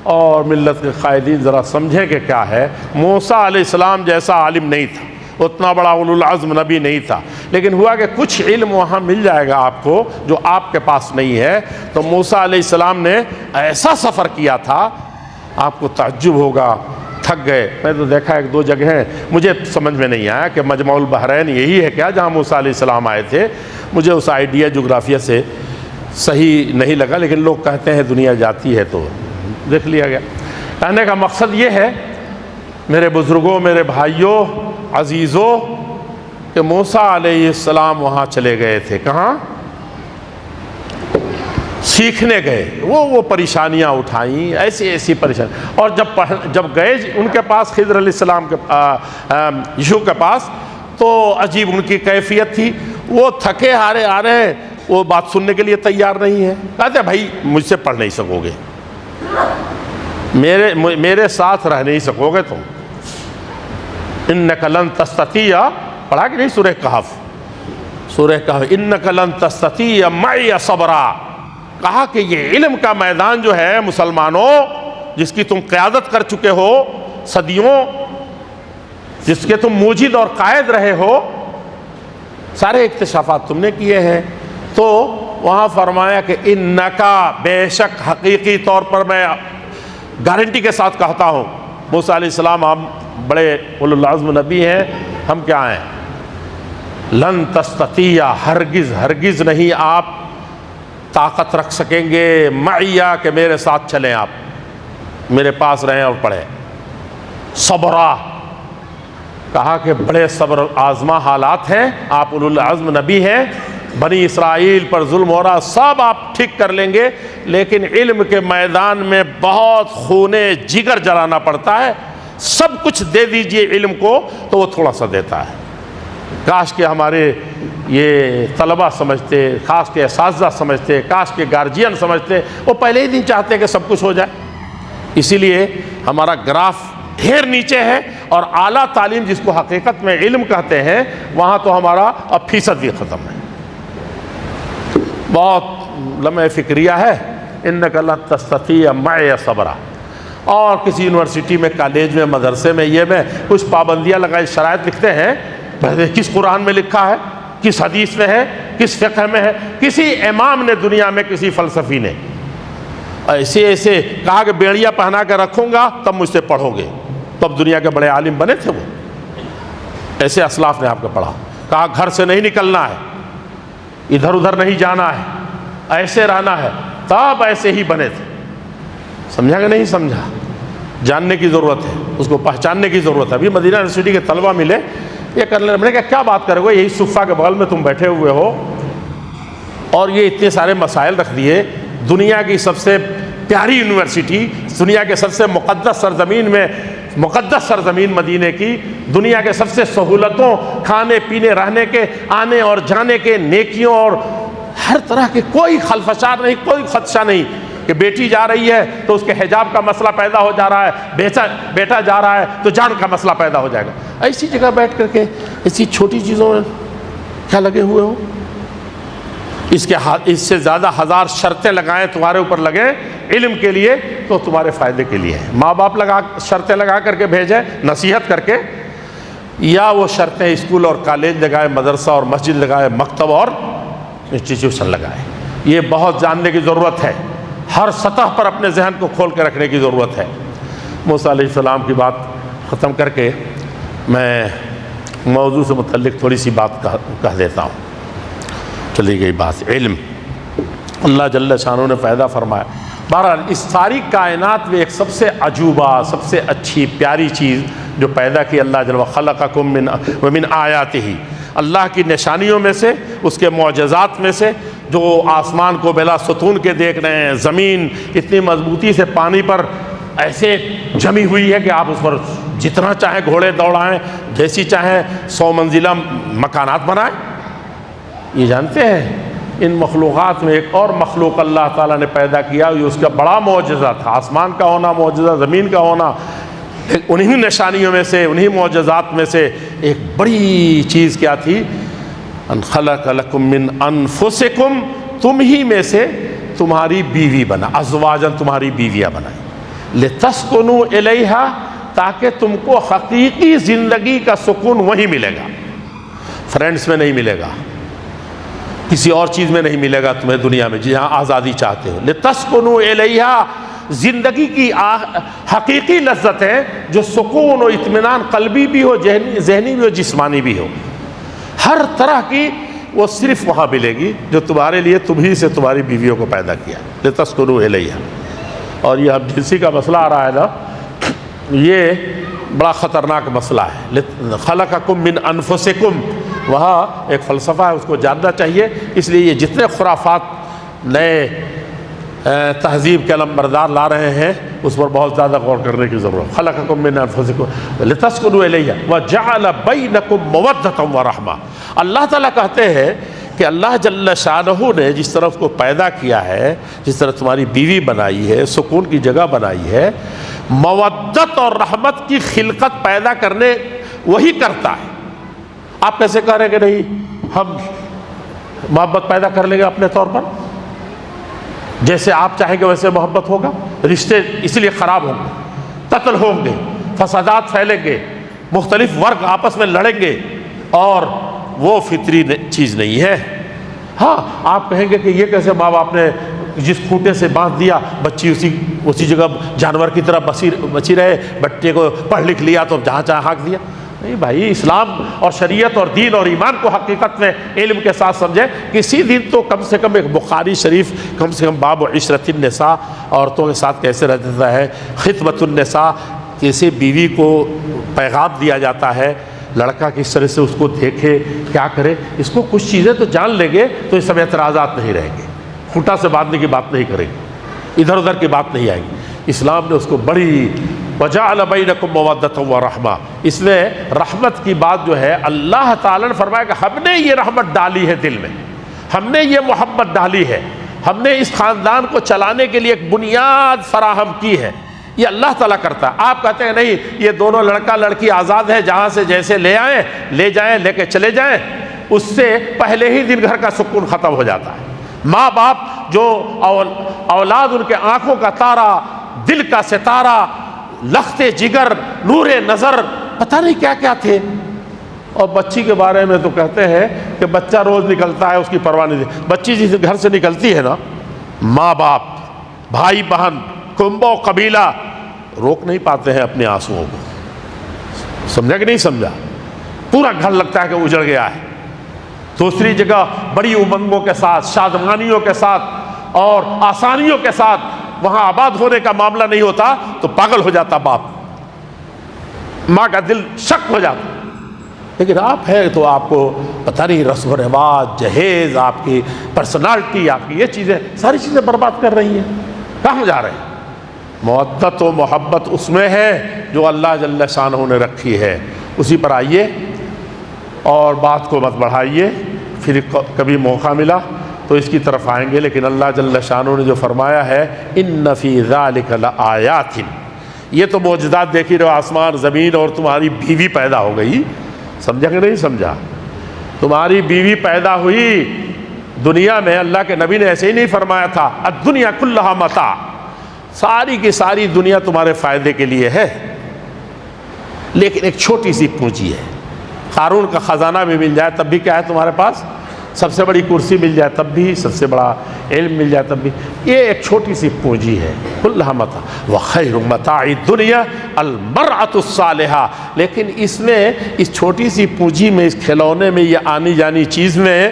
اور ملت کے قائدین ذرا سمجھیں کہ کیا ہے۔ موسیٰ علیہ السلام جیسا عالم نہیں تھا، اتنا بڑا اولو العزم نبی نہیں تھا، لیکن ہوا کہ کچھ علم وہاں مل جائے گا آپ کو جو آپ کے پاس نہیں ہے۔ تو موسیٰ علیہ السلام نے ایسا سفر کیا تھا، آپ کو تعجب ہوگا، تھک گئے۔ میں تو دیکھا ایک دو جگہیں، مجھے سمجھ میں نہیں آیا کہ مجمع البحرین یہی ہے کیا جہاں موسیٰ علیہ السلام آئے تھے، مجھے اس آئیڈیا جغرافیہ سے صحیح نہیں لگا، لیکن لوگ کہتے ہیں دنیا جاتی ہے تو دیکھ لیا گیا۔ کہنے کا مقصد یہ ہے میرے بزرگوں، میرے بھائیوں، عزیزوں، کہ موسیٰ علیہ السلام وہاں چلے گئے تھے، کہاں؟ سیکھنے گئے۔ وہ پریشانیاں اٹھائیں، ایسی پریشانی، اور جب گئے ان کے پاس، خضر علیہ السلام کے یشوع کے پاس، تو عجیب ان کی کیفیت تھی، وہ تھکے ہارے آ رہے ہیں، وہ بات سننے کے لیے تیار نہیں ہے۔ کہتے بھائی مجھ سے پڑھ نہیں سکو گے، میرے ساتھ رہ نہیں سکو گے تم، اِنَّكَ لَن تَسْتَطِيعَ، پڑھا کہ نہیں سورہ کہف؟ سورہ کہف، اِنَّكَ لَن تَسْتَطِيعَ مَعِيَ صَبْرًا، کہا کہ یہ علم کا میدان جو ہے مسلمانوں، جس کی تم قیادت کر چکے ہو صدیوں، جس کے تم موجد اور قائد رہے ہو، سارے اکتشافات تم نے کیے ہیں۔ تو وہاں فرمایا کہ اِنَّكَ، بے شک حقیقی طور پر میں گارنٹی کے ساتھ کہتا ہوں، موسیٰ علیہ السلام ہم بڑے اولو العزم نبی ہیں، ہم کیا ہیں؟ لن تستطیع، ہرگز نہیں آپ طاقت رکھ سکیں گے، معیہ کہ میرے ساتھ چلیں، آپ میرے پاس رہیں اور پڑھیں۔ صبرا، کہا کہ بڑے صبر آزما حالات ہیں، آپ اولو العزم نبی ہیں، بنی اسرائیل پر ظلم ہو رہا، سب آپ ٹھیک کر لیں گے، لیکن علم کے میدان میں بہت خون جگر جلانا پڑتا ہے، سب کچھ دے دیجئے علم کو تو وہ تھوڑا سا دیتا ہے۔ کاش کہ ہمارے یہ طلبہ سمجھتے، خاص کے اساتذہ سمجھتے، کاش کے گارجین سمجھتے، وہ پہلے ہی دن چاہتے کہ سب کچھ ہو جائے۔ اسی لیے ہمارا گراف ڈھیر نیچے ہے، اور اعلیٰ تعلیم جس کو حقیقت میں علم کہتے ہیں، وہاں تو ہمارا اب فیصد بھی ختم ہے۔ بہت لمحہ فکریہ ہے، اِنَّكَ لَن تَسْتَطِيعَ مَعِيَ صَبْرًا۔ اور کسی یونیورسٹی میں، کالج میں، مدرسے میں یہ میں کچھ پابندیاں لگائی، شرائط لکھتے ہیں، کس قرآن میں لکھا ہے، کس حدیث میں ہے، کس فقہ میں ہے، کسی امام نے دنیا میں، کسی فلسفی نے ایسے کہا کہ بیڑیاں پہنا کے رکھوں گا تب مجھ سے پڑھو گے، تب دنیا کے بڑے عالم بنے تھے وہ، ایسے اسلاف نے آپ کو پڑھا۔ کہا گھر سے نہیں نکلنا ہے، ادھر ادھر نہیں جانا ہے، ایسے رہنا ہے، تب ایسے ہی بنے تھے۔ سمجھا کہ نہیں سمجھا؟ جاننے کی ضرورت ہے، اس کو پہچاننے کی ضرورت ہے۔ ابھی مدینہ یونیورسٹی کے طلبہ ملے، یہ کر لیں، میں نے کہا کیا بات کرو گے، یہی صفہ کے بغل میں تم بیٹھے ہوئے ہو اور یہ اتنے سارے مسائل رکھ دیے، دنیا کی سب سے پیاری یونیورسٹی، دنیا کے سب سے مقدس سرزمین میں، مقدس سرزمین مدینے کی، دنیا کے سب سے سہولتوں، کھانے پینے، رہنے کے، آنے اور جانے کے، نیکیوں اور ہر طرح کے، کوئی خلفشار نہیں، کوئی خدشہ نہیں کہ بیٹی جا رہی ہے تو اس کے حجاب کا مسئلہ پیدا ہو جا رہا ہے، بیٹا جا رہا ہے تو جان کا مسئلہ پیدا ہو جائے گا۔ ایسی جگہ بیٹھ کر کے ایسی چھوٹی چیزوں میں کیا لگے ہوئے ہو؟ اس سے زیادہ ہزار شرطیں لگائیں تمہارے اوپر لگیں علم کے لیے تو تمہارے فائدے کے لیے ہے. ماں باپ شرطیں لگا کر کے بھیجیں نصیحت کر کے، یا وہ شرطیں اسکول اور کالج لگائے، مدرسہ اور مسجد لگائے، مکتب اور انسٹیٹیوشن لگائے. یہ بہت جاننے کی ضرورت ہے، ہر سطح پر اپنے ذہن کو کھول کے رکھنے کی ضرورت ہے. موسیٰ علیہ السلام کی بات ختم کر کے میں موضوع سے متعلق تھوڑی سی بات کہہ دیتا ہوں. چلی گئی بات علم، اللہ جل شانہ نے پیدا فرمایا. بہرحال اس ساری کائنات میں ایک سب سے عجوبہ، سب سے اچھی پیاری چیز جو پیدا کی اللہ جل خلقکم من آیاتہ، اللہ کی نشانیوں میں سے، اس کے معجزات میں سے، جو آسمان کو بلا ستون کے دیکھ رہے ہیں، زمین اتنی مضبوطی سے پانی پر ایسے جمی ہوئی ہے کہ آپ اس پر جتنا چاہیں گھوڑے دوڑائیں، جیسی چاہیں 100 منزلہ مکانات بنائیں. یہ جانتے ہیں ان مخلوقات میں ایک اور مخلوق اللہ تعالیٰ نے پیدا کیا، یہ اس کا بڑا معجزہ تھا. آسمان کا ہونا معجزہ، زمین کا ہونا، انہی نشانیوں میں سے، انہی معجزات میں سے ایک بڑی چیز کیا تھی؟ ان خلق لکم من انفسکم، تم ہی میں سے تمہاری بیوی بنا، ازواجن تمہاری بیویاں بنائی، لتسکنوا الیہا، تاکہ تم کو حقیقی زندگی کا سکون وہی ملے گا، فرینڈس میں نہیں ملے گا، کسی اور چیز میں نہیں ملے گا تمہیں دنیا میں جہاں آزادی چاہتے ہو. لتسکنوا الیہا، زندگی کی حقیقی لذت ہے جو سکون و اطمینان قلبی بھی ہو، ذہنی بھی ہو، جسمانی بھی ہو، ہر طرح کی وہ صرف وہاں ملے گی جو تمہارے لیے تمہیں سے تمہاری بیویوں کو پیدا کیا. لتسکنوا الیہا. اور یہ اب جنسی کا مسئلہ آ رہا ہے نا، یہ بڑا خطرناک مسئلہ ہے. خلقکم من انفسکم، وہاں ایک فلسفہ ہے، اس کو جاننا چاہیے. اس لیے یہ جتنے خرافات نئے تہذیب کے علم بردار لا رہے ہیں اس پر بہت زیادہ غور کرنے کی ضرورت. خلقکم من انفسکم لتسکنوا الیہا وجعل بینکم مودۃ ورحمہ. اللہ تعالیٰ کہتے ہیں کہ اللہ جل شانہ نے جس طرح اس کو پیدا کیا ہے، جس طرح تمہاری بیوی بنائی ہے، سکون کی جگہ بنائی ہے، مودت اور رحمت کی خلقت پیدا کرنے وہی کرتا ہے. آپ کیسے کہہ رہے ہیں کہ نہیں ہم محبت پیدا کر لیں گے اپنے طور پر؟ جیسے آپ چاہیں گے ویسے محبت ہوگا. رشتے اس لیے خراب ہوں گے، قتل ہوں گے، فسادات پھیلیں گے، مختلف ورگ آپس میں لڑیں گے، اور وہ فطری چیز نہیں ہے. ہاں آپ کہیں گے کہ یہ کیسے ماں باپ نے جس کھوٹے سے باندھ دیا بچی اسی جگہ جانور کی طرح بچی رہے، بچے کو پڑھ لکھ لیا تو جہاں چاہے ہانک دیا. نہیں بھائی، اسلام اور شریعت اور دین اور ایمان کو حقیقت میں علم کے ساتھ سمجھیں. کسی دن تو کم سے کم ایک بخاری شریف کم سے کم باب عشرت النساء، عورتوں کے ساتھ کیسے رہتا ہے، خطبۃ النساء، کیسے بیوی کو پیغام دیا جاتا ہے، لڑکا کس طرح سے اس کو دیکھے، کیا کرے، اس کو کچھ چیزیں تو جان لیں گے تو اس سب اعتراضات نہیں رہیں گے، کھوٹا سے باندھنے کی بات نہیں کریں گے، ادھر ادھر کی بات نہیں آئے گی. اسلام نے اس کو بڑی وجعل بینکم مودۃ ورحمہ، اس میں رحمت کی بات جو ہے اللہ تعالیٰ نے فرمایا کہ ہم نے یہ رحمت ڈالی ہے دل میں، ہم نے یہ محبت ڈالی ہے، ہم نے اس خاندان کو چلانے کے لیے ایک بنیاد فراہم کی ہے. یہ اللہ تعالیٰ کرتا ہے. آپ کہتے ہیں نہیں یہ دونوں لڑکا لڑکی آزاد ہے، جہاں سے جیسے لے آئیں لے جائیں، لے کے چلے جائیں، اس سے پہلے ہی دن گھر کا سکون ختم ہو جاتا ہے. ماں باپ جو اولاد ان کے آنکھوں کا تارا، دل کا ستارہ، لخت جگر، نور نظر، پتہ نہیں کیا کیا تھے. اور بچی کے بارے میں تو کہتے ہیں کہ بچہ روز نکلتا ہے، اس کی پرواہ نہیں. بچی جس گھر سے نکلتی ہے نا، ماں باپ، بھائی بہن، کنبہ و قبیلہ روک نہیں پاتے ہیں اپنے آنسوؤں کو. سمجھا کہ نہیں سمجھا؟ پورا گھر لگتا ہے کہ اجڑ گیا ہے. دوسری جگہ بڑی امنگوں کے ساتھ، شادمانیوں کے ساتھ اور آسانیوں کے ساتھ وہاں آباد ہونے کا معاملہ نہیں ہوتا تو پاگل ہو جاتا باپ، ماں کا دل شک ہو جاتا. لیکن آپ ہے تو آپ کو پتہ نہیں رسم و رواج، جہیز، آپ کی پرسنالٹی، آپ کی یہ چیزیں، ساری چیزیں برباد کر رہی ہیں. کہاں جا رہے ہیں؟ مودت و محبت اس میں ہے جو اللہ جل شانہ نے رکھی ہے، اسی پر آئیے اور بات کو مت بڑھائیے. پھر کبھی موقع ملا تو اس کی طرف آئیں گے. لیکن اللہ جل شانہ نے جو فرمایا ہے ان فی ذلک لآیات، یہ تو معجزات دیکھ ہی رہو، آسمان زمین اور تمہاری بیوی پیدا ہو گئی. سمجھا کہ نہیں سمجھا؟ تمہاری بیوی پیدا ہوئی دنیا میں اللہ کے نبی نے ایسے ہی نہیں فرمایا تھا الدنیا کلھا متاع، ساری کی ساری دنیا تمہارے فائدے کے لیے ہے، لیکن ایک چھوٹی سی پونجی ہے، قارون کا خزانہ بھی مل جائے تب بھی کیا ہے تمہارے پاس، سب سے بڑی کرسی مل جائے تب بھی، سب سے بڑا علم مل جائے تب بھی، یہ ایک چھوٹی سی پونجی ہے، کلھا متاع وخیر متاع الدنیا المرأۃ الصالحہ، لیکن اس میں، اس چھوٹی سی پونجی میں، اس کھلونے میں، یہ آنی جانی چیز میں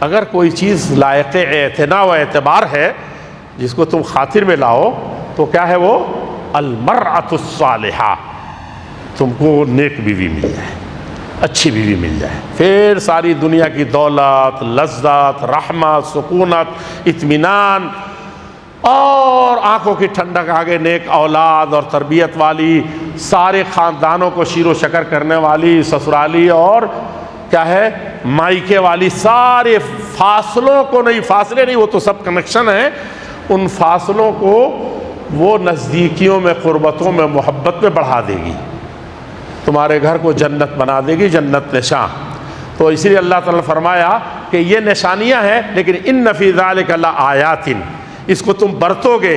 اگر کوئی چیز لائق اعتنا و اعتبار ہے جس کو تم خاطر میں لاؤ تو کیا ہے وہ، المرأۃ الصالحہ، تم کو نیک بیوی مل جائے، اچھی بیوی مل جائے، پھر ساری دنیا کی دولت، لذت، رحمت، سکونت، اطمینان اور آنکھوں کی ٹھنڈک آگے نیک اولاد اور تربیت والی، سارے خاندانوں کو شیر و شکر کرنے والی، سسرالی اور کیا ہے مائکے والی، سارے فاصلوں کو نہیں، فاصلے نہیں، وہ تو سب کنیکشن ہیں، ان فاصلوں کو وہ نزدیکیوں میں، قربتوں میں، محبت میں بڑھا دے گی، تمہارے گھر کو جنت بنا دے گی، جنت نشاں۔ تو اس لیے اللہ تعالیٰ نے فرمایا کہ یہ نشانیاں ہیں، لیکن ان فی ذلک لآیات، اس کو تم برتو گے،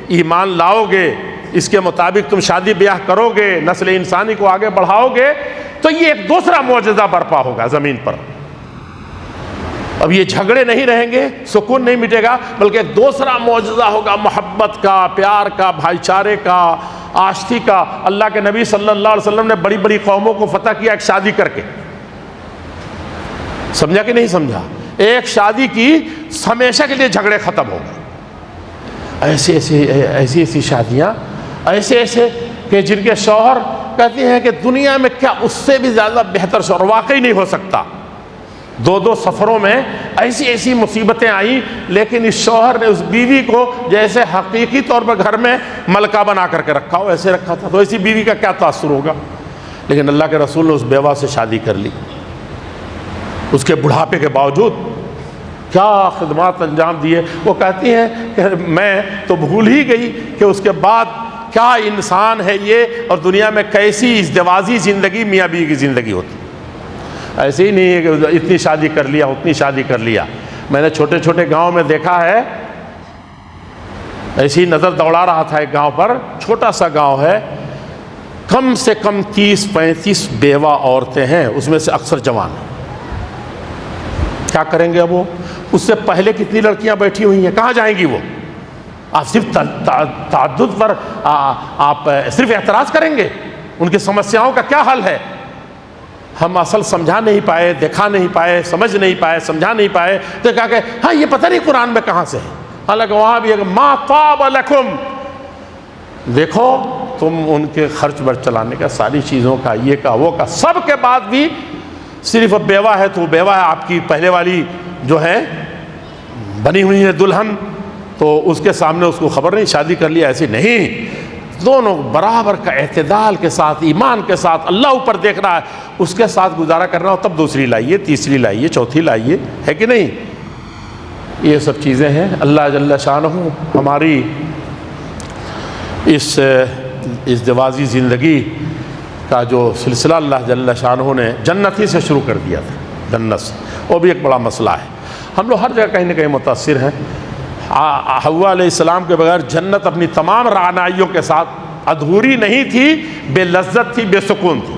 ایمان لاؤ گے، اس کے مطابق تم شادی بیاہ کرو گے، نسل انسانی کو آگے بڑھاؤ گے، تو یہ ایک دوسرا معجزہ برپا ہوگا زمین پر۔ اب یہ جھگڑے نہیں رہیں گے، سکون نہیں مٹے گا، بلکہ ایک دوسرا معجزہ ہوگا، محبت کا، پیار کا، بھائی چارے کا، آشتی کا۔ اللہ کے نبی صلی اللہ علیہ وسلم نے بڑی بڑی قوموں کو فتح کیا ایک شادی کر کے، سمجھا کہ نہیں سمجھا؟ ایک شادی کی، ہمیشہ کے لیے جھگڑے ختم ہو گئے۔ ایسی شادیاں، ایسے کہ جن کے شوہر کہتے ہیں کہ دنیا میں کیا اس سے بھی زیادہ بہتر شوہر واقعی نہیں ہو سکتا۔ دو سفروں میں ایسی مصیبتیں آئیں، لیکن اس شوہر نے اس بیوی کو جیسے حقیقی طور پر گھر میں ملکہ بنا کر کے رکھا ہو ایسے رکھا تھا، تو ایسی بیوی کا کیا تاثر ہوگا؟ لیکن اللہ کے رسول نے اس بیوہ سے شادی کر لی، اس کے بڑھاپے کے باوجود کیا خدمات انجام دیے۔ وہ کہتی ہیں کہ میں تو بھول ہی گئی کہ اس کے بعد کیا انسان ہے یہ، اور دنیا میں کیسی ازدواجی زندگی، میاں بیوی کی زندگی ہوتی۔ ایسے ہی نہیں ہے کہ اتنی شادی کر لیا، اتنی شادی کر لیا۔ میں نے چھوٹے چھوٹے گاؤں میں دیکھا ہے، ایسی نظر دوڑا رہا تھا ایک گاؤں پر، چھوٹا سا گاؤں ہے، کم سے کم 30-35 بیوہ عورتیں ہیں، اس میں سے اکثر جوان ہیں۔ کیا کریں گے اب وہ؟ اس سے پہلے کتنی لڑکیاں بیٹھی ہوئی ہیں، کہاں جائیں گی وہ؟ آپ صرف تعدد پر آپ صرف اعتراض کریں گے؟ ان کی سمسیاؤں کا کیا حل ہے؟ ہم اصل سمجھا نہیں پائے، دیکھا نہیں پائے، سمجھ نہیں پائے، سمجھا نہیں پائے، تو کہا کہ ہاں یہ پتہ نہیں قرآن میں کہاں سے ہے۔ حالانکہ وہاں بھی ہے کہ ما طاب لکم، دیکھو تم ان کے خرچ بر چلانے کا، ساری چیزوں کا، یہ کا وہ کا، سب کے بعد بھی صرف اب بیوہ ہے تو بیوہ ہے، آپ کی پہلے والی جو ہے بنی ہوئی ہے دلہن، تو اس کے سامنے اس کو خبر نہیں شادی کر لیا، ایسی نہیں، دونوں برابر کا اعتدال کے ساتھ، ایمان کے ساتھ، اللہ اوپر دیکھ رہا ہے، اس کے ساتھ گزارا کرنا ہو تب دوسری لائیے، تیسری لائیے، چوتھی لائیے، ہے کہ نہیں؟ یہ سب چیزیں ہیں۔ اللہ جل شانہ ہماری اس ازدواجی زندگی کا جو سلسلہ اللہ جل شانہ نے جنت ہی سے شروع کر دیا تھا، جنت سے، وہ بھی ایک بڑا مسئلہ ہے۔ ہم لوگ ہر جگہ کہیں نہ کہیں متاثر ہیں۔ حوا علیہ السلام کے بغیر جنت اپنی تمام رعنائیوں کے ساتھ ادھوری نہیں تھی، بے لذت تھی، بے سکون تھی۔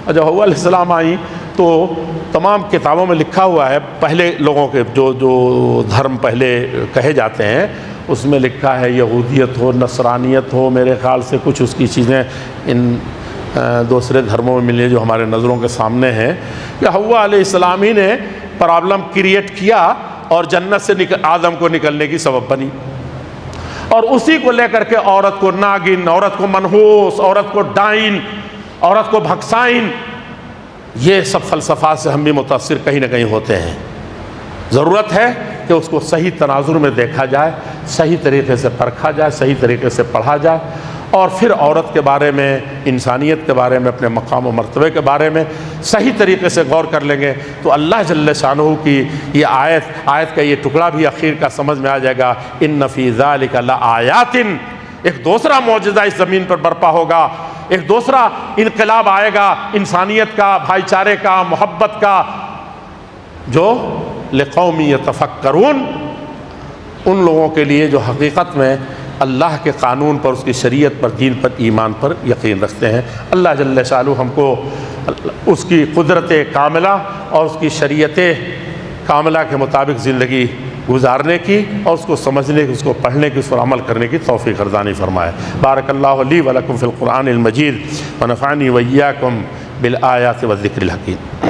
اور جب حوا علیہ السلام آئیں تو تمام کتابوں میں لکھا ہوا ہے، پہلے لوگوں کے جو دھرم پہلے کہے جاتے ہیں اس میں لکھا ہے، یہودیت ہو، نصرانیت ہو، میرے خیال سے کچھ اس کی چیزیں ان دوسرے دھرموں میں ملی جو ہمارے نظروں کے سامنے ہیں، کہ حوا علیہ السلام ہی نے پرابلم کریٹ کیا اور جنت سے آدم کو نکلنے کی سبب بنی، اور اسی کو لے کر کے عورت کو ناگن، عورت کو منحوس، عورت کو ڈائن، عورت کو بھکسائن، یہ سب فلسفات سے ہم بھی متاثر کہیں نہ کہیں ہوتے ہیں۔ ضرورت ہے کہ اس کو صحیح تناظر میں دیکھا جائے، صحیح طریقے سے پرکھا جائے، صحیح طریقے سے پڑھا جائے، اور پھر عورت کے بارے میں، انسانیت کے بارے میں، اپنے مقام و مرتبے کے بارے میں صحیح طریقے سے غور کر لیں گے تو اللہ جل شانہ کی یہ آیت کا یہ ٹکڑا بھی اخیر کا سمجھ میں آ جائے گا۔ ان فی ذلک لآیات، ایک دوسرا معجزہ اس زمین پر برپا ہوگا، ایک دوسرا انقلاب آئے گا انسانیت کا، بھائی چارے کا، محبت کا، جو لقوم یتفکرون، ان لوگوں کے لیے جو حقیقت میں اللہ کے قانون پر، اس کی شریعت پر، دین پر، ایمان پر یقین رکھتے ہیں۔ اللہ جل شانہ ہم کو اس کی قدرت کاملہ اور اس کی شریعت کاملہ کے مطابق زندگی گزارنے کی اور اس کو سمجھنے کی، اس کو پڑھنے کی، اس پر عمل کرنے کی توفیق عطا فرمائے۔ بارک اللہ لی ولکم فی القرآن المجید ونفعنی وإیاکم بالآیات والذکر الحکیم۔